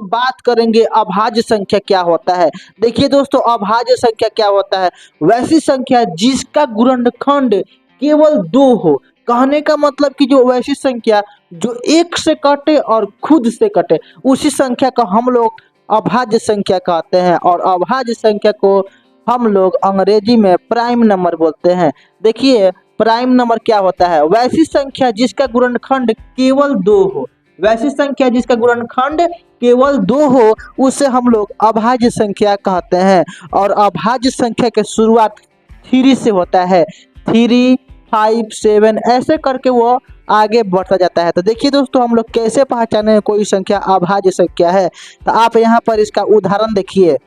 लोग बात करेंगे अभाज्य संख्या क्या होता है। देखिए दोस्तों, अभाज्य संख्या क्या होता है, वैसी संख्या जिसका गुणनखंड केवल 2 हो। कहने का मतलब कि जो वैसी संख्या जो एक से कटे और खुद से कटे, उसी संख्या को हम लोग अभाज्य संख्या कहते हैं। और अभाज्य संख्या को हम लोग अंग्रेजी में प्राइम नंबर बोलते हैं। देखिए, प्राइम नंबर क्या होता है, वैसी संख्या जिसका गुणनखंड केवल 2 हो। वैसी संख्या जिसका गुणनखंड केवल 2 हो, उसे हम लोग अभाज्य संख्या कहते हैं। और अभाज्य संख्या की शुरुआत 3 से होता है। 3, 5, 7 ऐसे करके वो आगे बढ़ता जाता है। तो देखिए दोस्तों, हम लोग कैसे पहचाने कोई संख्या अभाज्य संख्या है। तो आप यहाँ पर इसका उदाहरण देखिए।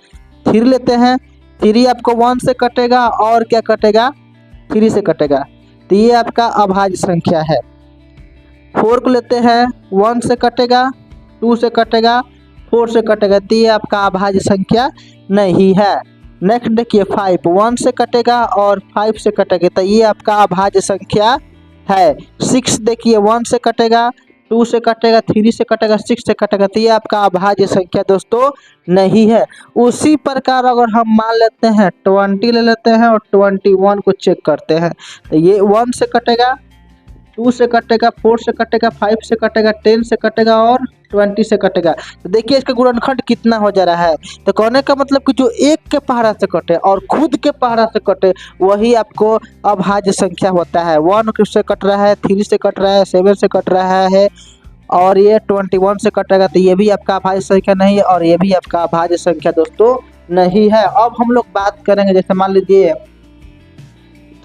3 लेते हैं, 3 आपको 1 से कटेगा और क्या कटेगा, 3 से कटेगा, तो ये आपका अभाज्य संख्या है। 4 को लेते हैं, 1 से कटेगा, 2 से कटेगा, 4 से कटेगा, तो ये आपका अभाज्य संख्या नहीं है। नेक्स्ट देखिए 5, 1 से कटेगा और 5 से कटेगा, तो ये आपका अभाज्य संख्या है। 6 देखिए 1 से कटेगा, 2 से कटेगा, 3 से कटेगा, 6 से कटेगा, तो ये आपका अभाज्य संख्या दोस्तों नहीं है। उसी प्रकार अगर हम मान लेते हैं 20 ले लेते हैं और 21 को चेक करते हैं, तो ये 1 से कटेगा, 2 से कटेगा, 4 से कटेगा, 5 से कटेगा, 10 से कटेगा और 20 से कटेगा। तो देखिए इसका गुणनखंड कितना हो जा रहा है। तो कहने का मतलब कि जो एक के पहाड़ा से कटे और खुद के पहाड़ा से कटे, वही आपको अभाज्य संख्या होता है। 1 से कट रहा है, 3 से कट रहा है, 7 से कट रहा है और ये 21 से कटेगा, तो ये भी आपका अभाज्य संख्या नहीं है और ये भी आपका अभाज्य संख्या दोस्तों नहीं है। अब हम लोग बात करेंगे, जैसे मान लीजिए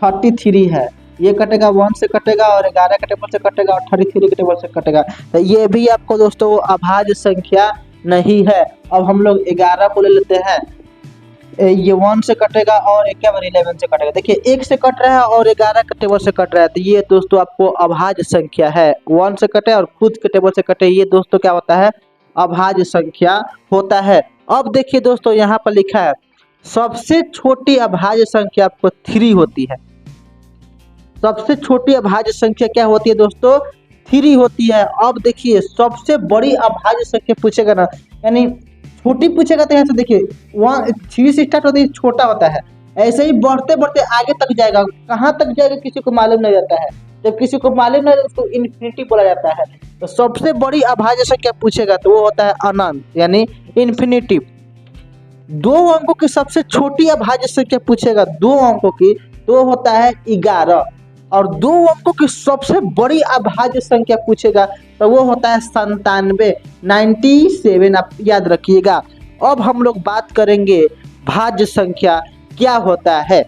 33 है, ये कटेगा 1 से कटेगा और 11 के टेबल से कटेगा और 33 के टेबल से कटेगा, तो ये भी आपको दोस्तों अभाज्य संख्या नहीं है। अब हम लोग 11 को ले लेते हैं, ये 1 से कटेगा और 11 से कटेगा। देखिए 1 से कट रहा है और 11 के टेबल से कट रहा है, तो ये दोस्तों आपको अभाज्य संख्या है। 1 से कटे और खुद के टेबल से कटे, ये दोस्तों क्या होता है, अभाज्य संख्या होता है। अब देखिए दोस्तों, यहाँ पर लिखा है सबसे छोटी अभाज्य संख्या आपको 3 होती है। सबसे छोटी अभाज्य संख्या क्या होती है दोस्तों, 3 होती है। अब देखिए सबसे बड़ी अभाज्य संख्या पूछेगा ना, यानी छोटी पूछेगा, तो यहाँ से देखिए 3 से स्टार्ट होती है, छोटा होता है, ऐसे ही बढ़ते बढ़ते आगे तक जाएगा। कहाँ तक जाएगा किसी को मालूम नहीं रहता है। जब किसी को मालूम नहीं रहता उसको इन्फिनिटी बोला जाता है। तो सबसे बड़ी अभाज्य संख्या पूछेगा तो वो होता है अनंत, यानी इन्फिनिटी। 2 अंकों की सबसे छोटी अभाज्य संख्या पूछेगा, 2 अंकों की, तो होता है 11। और 2 अंकों की सबसे बड़ी अभाज्य संख्या पूछेगा तो वो होता है 97, आप याद रखिएगा। अब हम लोग बात करेंगे भाज्य संख्या क्या होता है,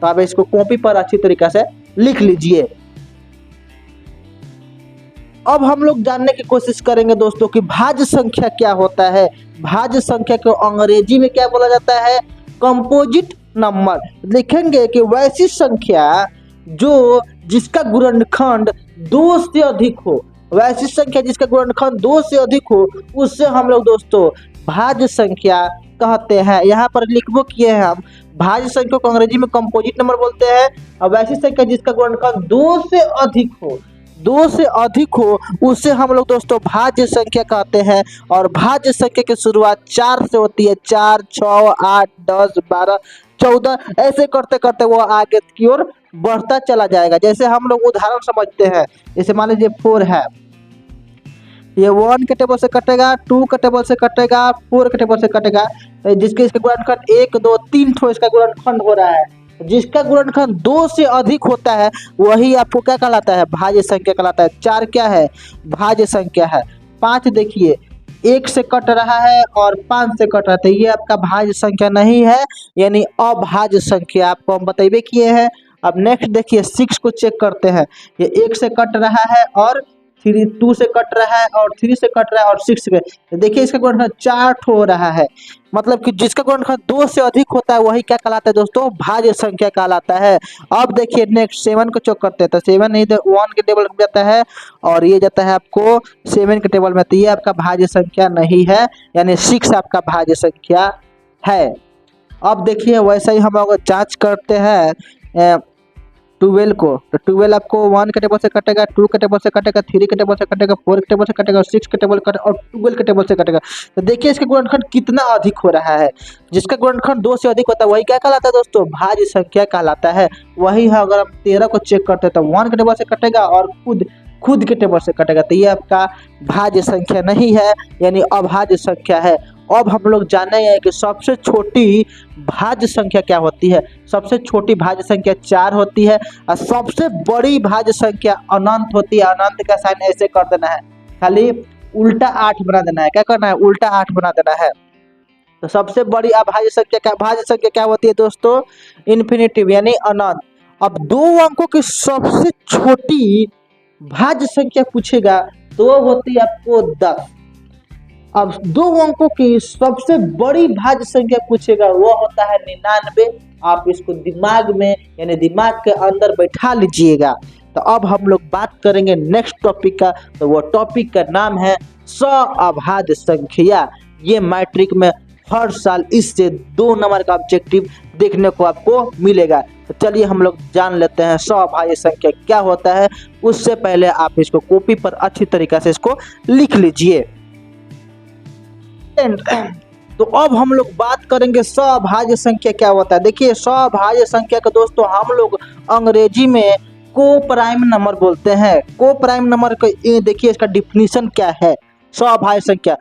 तो आप इसको कॉपी पर अच्छी तरीके से लिख लीजिए। अब हम लोग जानने की कोशिश करेंगे दोस्तों कि भाज्य संख्या क्या होता है। भाज्य संख्या को अंग्रेजी में क्या बोला जाता है, कंपोजिट नंबर। लिखेंगे कि वैसी संख्या जो जिसका गुणनखंड 2 से अधिक हो, वैसी संख्या जिसका गुणनखंड 2 से अधिक हो, उससे हम लोग दोस्तों भाज्य संख्या कहते हैं। यहाँ पर लिखबो किए हैं हम, भाज्य संख्या को अंग्रेजी में कंपोजिट नंबर बोलते हैं। और वैसी संख्या जिसका गुणनखंड 2 से अधिक हो, 2 से अधिक हो, उससे हम लोग दोस्तों भाज्य संख्या कहते हैं। और भाज्य संख्या की शुरुआत 4 से होती है। 4, 6, 8, 10, 12, 14 ऐसे करते करते वो आगे की ओर बढ़ता चला जाएगा। जैसे हम लोग उदाहरण समझते हैं, जैसे मान लीजिए 4 है, ये 1 के टेबल से कटेगा, 2 के टेबल से कटेगा, 4 के टेबल से कटेगा, तो जिसके इसका गुणनखंड 1, 2, 3 ठो इसका गुणनखंड हो रहा है। जिसका गुणनखंड 2 से अधिक होता है वही आपको क्या कहलाता है, भाज्य संख्या कहलाता है। 4 क्या है, भाज्य संख्या है। 5 देखिए 1 से कट रहा है और 5 से कट रहा है, तो ये आपका भाज्य संख्या नहीं है, यानी अभाज्य संख्या आपको हम बतेबे किए हैं। अब नेक्स्ट देखिए 6 को चेक करते हैं, ये 1 से कट रहा है और 2 से कट रहा है और 3 से कट रहा है और 6 से, देखिए इसका गुणनखंड 4 हो रहा है। मतलब कि जिसका गुणनखंड 2 से अधिक होता है वही क्या कहलाता है दोस्तों, भाज्य संख्या कहलाता है। अब देखिए नेक्स्ट 7 को चेक करते हैं, तो 7 नहीं तो 1 के टेबल में जाता है और ये जाता है आपको 7 के टेबल में, तो ये आपका भाज्य संख्या नहीं है, यानी 6 आपका भाज्य संख्या है। अब देखिए वैसे ही हम अगर जांच करते हैं 12 को, तो 12 आपको 1 के टेबल से कटेगा, 2 के टेबल से कटेगा, 3 के टेबल से कटेगा, 4 के टेबल से कटेगा, 6 के टेबल कटेगा और 12 के टेबल से कटेगा। तो देखिए इसका गुणनखंड कितना अधिक हो रहा है। जिसका गुणनखंड 2 से अधिक होता है वही क्या कहलाता है दोस्तों, भाज्य संख्या कहलाता है। वही है, अगर आप 13 को चेक करते हैं तो 1 के टेबल से कटेगा और खुद के टेबल से कटेगा, तो ये आपका भाज्य संख्या नहीं है, यानी अभाज्य संख्या है। अब हम लोग जाने हैं कि सबसे छोटी भाज्य संख्या क्या होती है। सबसे छोटी भाज्य संख्या 4 होती है और सबसे बड़ी भाज्य संख्या अनंत होती है। अनंत का साइन ऐसे कर देना है, खाली उल्टा 8 बना देना है। क्या करना है, उल्टा 8 बना देना है। तो सबसे बड़ी अभाज्य संख्या भाज्य संख्या क्या होती है दोस्तों, इन्फिनिटिव यानी अनंत। अब 2 अंकों की सबसे छोटी भाज्य संख्या पूछेगा तो होती है आपको 10। अब 2 अंकों की सबसे बड़ी भाज्य संख्या पूछेगा वो होता है 99। आप इसको दिमाग में यानी दिमाग के अंदर बैठा लीजिएगा। तो अब हम लोग बात करेंगे नेक्स्ट टॉपिक का, तो वो टॉपिक का नाम है अभाज्य संख्या। ये मैट्रिक में हर साल इससे 2 नंबर का ऑब्जेक्टिव देखने को आपको मिलेगा। तो चलिए हम लोग जान लेते हैं अभाज्य संख्या क्या होता है। उससे पहले आप इसको कॉपी पर अच्छी तरीके से इसको लिख लीजिए। तो अब हम लोग बात करेंगे अभाज्य संख्या क्या होता है। देखिए अभाज्य संख्या को दोस्तों हम लोग अंग्रेजी में को प्राइम नंबर बोलते हैं। को प्राइम नंबर को देखिए इसका डिफिनीशन क्या है। अभाज्य संख्या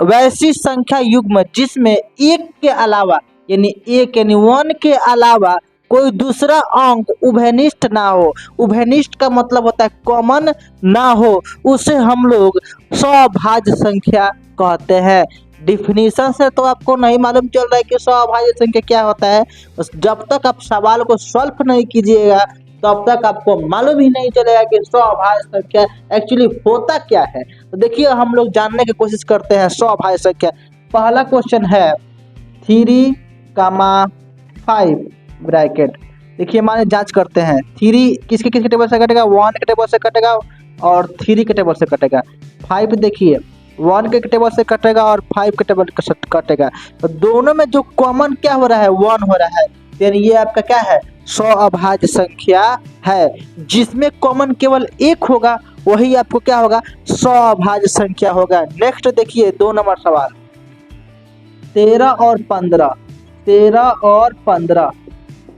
वैसी संख्या युग्म जिसमें एक के अलावा यानी 1 के अलावा कोई दूसरा अंक उभयनिष्ठ ना हो। उभयनिष्ठ का मतलब होता है कॉमन ना हो, उसे हम लोग अभाज्य संख्या कहते हैं। डिफिनीशन से तो आपको नहीं मालूम चल रहा है कि अभाज्य संख्या क्या होता है। जब तक आप सवाल को सॉल्व नहीं कीजिएगा तब तक आपको मालूम ही नहीं चलेगा कि अभाज्य संख्या एक्चुअली होता क्या है। तो देखिए हम लोग जानने की कोशिश करते हैं अभाज्य संख्या। पहला क्वेश्चन है 3, 5 देखिए हमारे जांच करते हैं। 3 किसके टेबल से कटेगा, 1 के टेबल से कटेगा और 3 के टेबल से कटेगा। 5 देखिए 1 के टेबल से कटेगा और 5 के टेबल से कटेगा। तो दोनों में जो कॉमन क्या हो रहा है, 1 हो रहा है। यानी ये आपका क्या है, अभाज्य संख्या है। जिसमें कॉमन केवल 1 होगा वही आपको क्या होगा, अभाज्य संख्या होगा। नेक्स्ट देखिए 2 नंबर सवाल 13 और 15।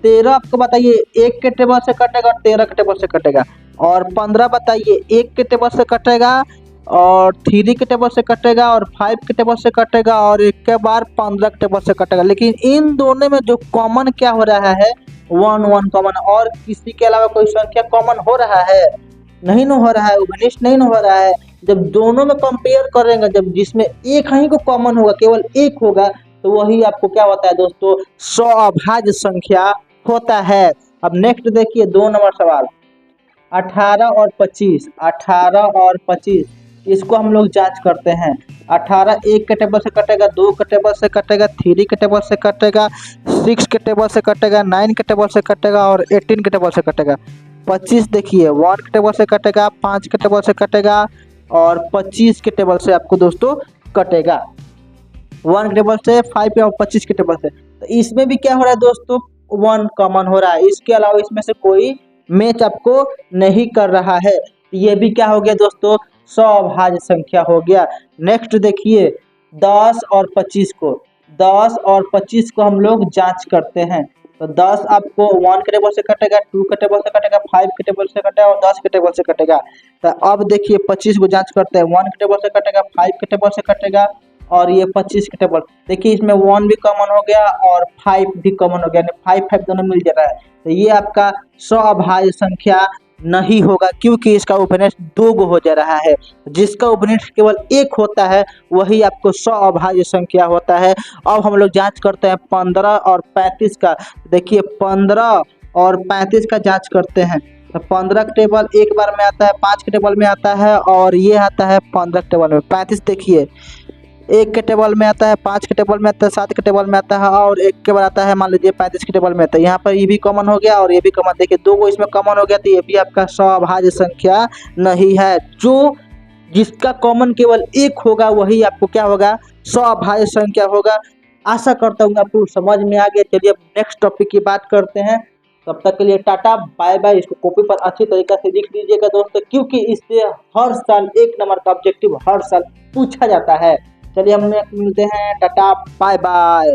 13 आपको बताइए 1 के टेबल से कटेगा और 13 के टेबल से कटेगा। और 15 बताइए 1 के टेबल से कटेगा और 3 के टेबल से कटेगा और 5 के टेबल से कटेगा और एक के बार 15 के टेबल से कटेगा। लेकिन इन दोनों में जो कॉमन क्या हो रहा है, 1 कॉमन। और किसी के अलावा कोई संख्या कॉमन हो रहा है, नहीं न हो रहा है, उभयनिष्ठ नहीं न हो रहा है। जब दोनों में कंपेयर करेंगे, जब जिसमें एक ही को कॉमन होगा, केवल 1 होगा, तो वही आपको क्या होता है दोस्तों, अभाज्य संख्या होता है। अब नेक्स्ट देखिए 2 नंबर सवाल 18 और 25। 18 और 25 इसको हम लोग जांच करते हैं। 18 1 के टेबल से कटेगा, 2 के टेबल से कटेगा, 3 के टेबल से कटेगा, 6 के टेबल से कटेगा, 9 के टेबल से कटेगा और 18 के टेबल से कटेगा। 25 देखिए 1 के टेबल से कटेगा, 5 के टेबल से कटेगा और 25 के टेबल से आपको दोस्तों कटेगा। 1 के टेबल से, 5 और 25 के टेबल से। तो इसमें भी क्या हो रहा है दोस्तों, 1 कॉमन हो रहा है। इसके अलावा इसमें से कोई मैच आपको नहीं कर रहा है। ये भी क्या हो गया दोस्तों, अभाज्य संख्या हो गया। नेक्स्ट देखिए 10 और 25 को। 10 और 25 को हम लोग जांच करते हैं। तो 10 आपको 1 के टेबल से कटेगा, 2 के टेबल से कटेगा, 5 के टेबल से कटेगा और 10 के टेबल से कटेगा। तो अब देखिए 25 को जांच करते हैं। 1 के टेबल से कटेगा, 5 के टेबल से कटेगा और ये 25 के टेबल। देखिए इसमें 1 भी कॉमन हो गया और 5 भी कॉमन हो गया, यानी 5 दोनों मिल जा रहा है। तो ये आपका अभाज्य संख्या नहीं होगा, क्योंकि इसका उभयनिष्ठ 2 हो जा रहा है। जिसका उभयनिष्ठ केवल 1 होता है वही आपको अभाज्य संख्या होता है। अब हम लोग जांच करते हैं 15 और 35 का। देखिए 15 और 35 का जांच करते हैं। तो 15 के टेबल एक बार में आता है, 5 के टेबल में आता है और ये आता है 15 के टेबल में। 35 देखिए 1 के टेबल में आता है, 5 के टेबल में आता है, 7 के टेबल में आता है और 1 के बाद आता है मान लीजिए 35 के टेबल में आता है। यहाँ पर ये भी कॉमन हो गया और ये भी कॉमन। देखिए 2 को इसमें कॉमन हो गया, तो ये भी आपका अभाज्य संख्या नहीं है। जो जिसका कॉमन केवल 1 होगा वही आपको क्या होगा, अभाज्य संख्या होगा। आशा करता हूँ आपको समझ में आ गया। चलिए अब नेक्स्ट टॉपिक की बात करते हैं। तब तक के लिए टाटा बाय बाय। इसको कॉपी पर अच्छी तरीके से लिख लीजिएगा दोस्तों, क्योंकि इससे हर साल 1 नंबर का ऑब्जेक्टिव हर साल पूछा जाता है। चलिए हम मिलते हैं, टाटा बाय बाय।